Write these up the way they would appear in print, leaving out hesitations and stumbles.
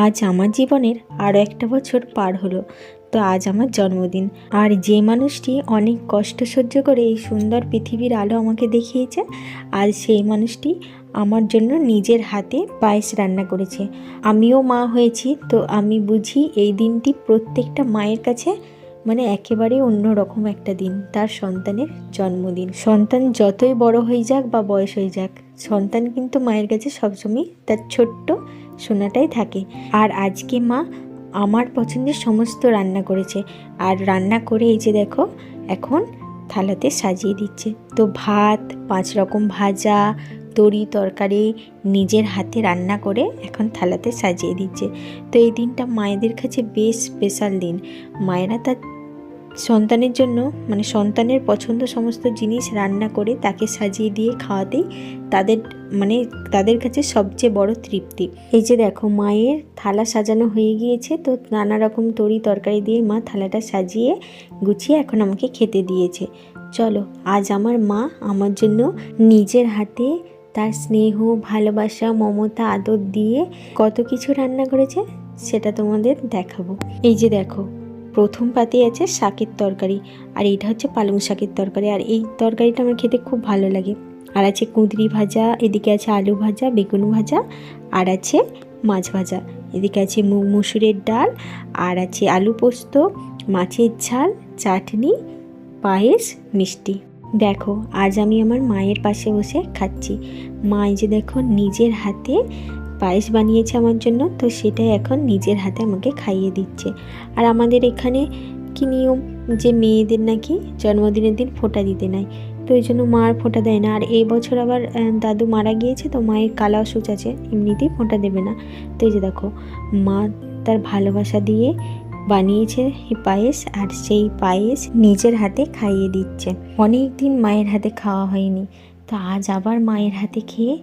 আজ আমার জীবনের আরও একটা বছর পার হলো। তো আজ আমার জন্মদিন। আর যে মানুষটি অনেক কষ্ট সহ্য করে এই সুন্দর পৃথিবীর আলো আমাকে দেখিয়েছে, আজ সেই মানুষটি আমার জন্য নিজের হাতে পায়েস রান্না করেছে। আমিও মা হয়েছি, তো আমি বুঝি এই দিনটি প্রত্যেকটা মায়ের কাছে একেবারে অন্যরকম একটা দিন, তার সন্তানের জন্মদিন। সন্তান যতই বড় হয়ে যাক বা বয়স হয়ে যাক, সন্তান কিন্তু মায়ের কাছে সবসময় তার ছোট্ট সোনাটাই থাকে। আর আজকে মা আমার পছন্দের সমস্ত রান্না করেছে, আর রান্না করে এই যে দেখো এখন থালাতে সাজিয়ে দিচ্ছে। তো ভাত, 5 রকম ভাজা, তরি তরকারি নিজের হাতে রান্না করে এখন থালাতে সাজিয়ে দিচ্ছে। তো এই দিনটা মায়েদের কাছে বেশ স্পেশাল দিন। মায়েরা তার সন্তানের জন্য সন্তানের পছন্দ সমস্ত জিনিস রান্না করে তাকে সাজিয়ে দিয়ে খাওয়াতেই তাদের তাদের কাছে সবচেয়ে বড় তৃপ্তি। এই যে দেখো মায়ের থালা সাজানো হয়ে গিয়েছে। তো নানা রকম তরি তরকারি দিয়ে মা থালাটা সাজিয়ে গুছিয়ে এখন আমাকে খেতে দিয়েছে। চলো, আজ আমার মা আমার জন্য নিজের হাতে তার স্নেহ, ভালোবাসা, মমতা, আদর দিয়ে কত কিছু রান্না করেছে সেটা তোমাদের দেখাবো। এই যে দেখো, প্রথম পাতে আছে শাকের তরকারি, আর এইটা হচ্ছে পালং শাকের তরকারি। আর এই তরকারিটা আমার খেতে খুব ভালো লাগে। আর আছে কুঁদরি ভাজা, এদিকে আছে আলু ভাজা, বেগুন ভাজা, আর আছে মাছ ভাজা। এদিকে আছে মুগ মুসুরের ডাল, আর আছে আলু পোস্ত, মাছের ঝাল, চাটনি, পায়েস, মিষ্টি। দেখো, আজ আমি আমার মায়ের পাশে বসে খাচ্ছি। মা এই যে দেখো নিজের হাতে পায়েস বানিয়েছে আমার জন্য, তো সেটাই এখন নিজের হাতে আমাকে খাইয়ে দিচ্ছে। আর আমাদের এখানে কি নিয়ম যে মেয়েদের নাকি জন্মদিনের দিন ফোঁটা দিতে নাই, তো এই জন্য মা আর ফোঁটা দেয় না। আর এই বছর আবার দাদু মারা গিয়েছে, তো মায়ের কালা অসুচ আছে, এমনিতেই ফোঁটা দেবে না। তো এই যে দেখো মা তার ভালোবাসা দিয়ে বানিয়েছে পায়েস, আর সেই পায়েস নিজের হাতে খাইয়ে দিচ্ছে। অনেক দিন মায়ের হাতে খাওয়া হয়নি, তো আজ আবার মায়ের হাতে খেয়ে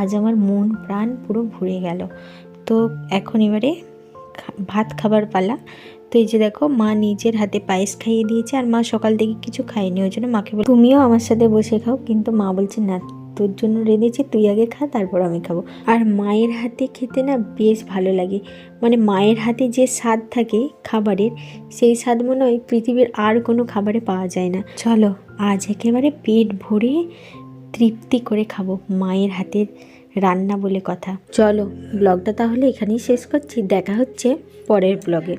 আজ আমার মন প্রাণ পুরো ভরে গেল। তো এখন এবারে ভাত খাবার পালা। তো এই যে দেখো মা নিজের হাতে পায়েস খাইয়ে দিয়েছে, আর মা সকাল থেকে কিছু খায়নি, ওই জন্য মাকে বলে তুমিও আমার সাথে বসে খাও, কিন্তু মা বলছে না, তোর জন্য রেঁধেছি, তুই আগে খা, তারপর আমি খাবো। আর মায়ের হাতে খেতে না বেশ ভালো লাগে। মায়ের হাতে যে স্বাদ থাকে খাবারের, সেই স্বাদ মনে হয় পৃথিবীর আর কোনো খাবারে পাওয়া যায় না। চলো, আজ একেবারে পেট ভরে তৃপ্তি করে খাবো মায়ের হাতের রান্না বলে কথা। চলো, ব্লগটা তাহলে এখানেই শেষ করছি। দেখা হচ্ছে পরের ব্লগে।